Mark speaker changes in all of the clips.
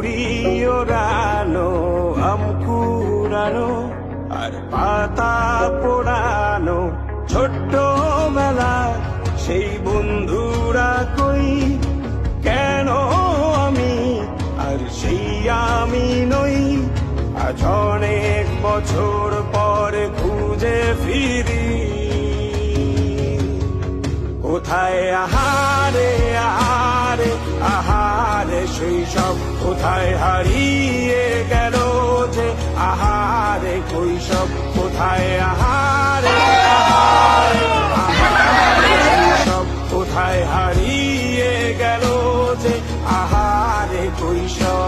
Speaker 1: কুড়ি ওড়ানো, আম কুড়ানো আর পাতা পোড়ানো, ছোট্টবেলা সেই বন্ধুরা কই, কেন আমি আর সেই আমি নই। আজ অনেক বছর পরে খুঁজে ফিরি, কোথায় আহারে আহারে আহারে শৈশব, কোথায় হারিয়ে গেল যে আহারে কৈশব, কোথায় আহারে আহারে আহারে শৈশব, কোথায় হারিয়ে গেল যে আহারে কৈশব।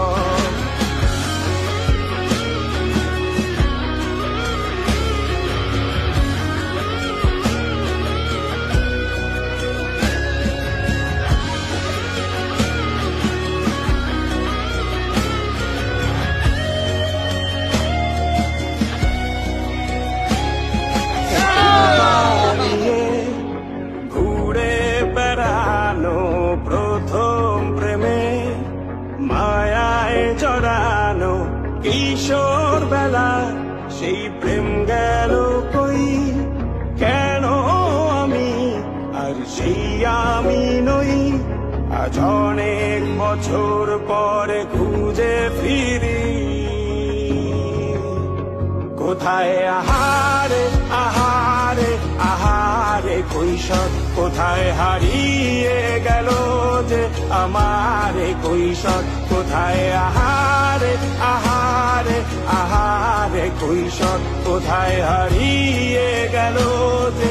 Speaker 1: প্রথম প্রেমে মায়ায় জড়ানো, কিশোর বেলা সেই প্রেম গেল কই, কেন আমি আর সেই আমি নই। আজ অনেক বছর পরে খুঁজে ফিরি, কোথায় আহারে আহারে আহারে কৈশোর, কোথায় হারিয়ে গেল যে আমারে কৈশোর, কোথায় আহারে আহারে আহারে কৈশোর, কোথায় হারিয়ে গেল যে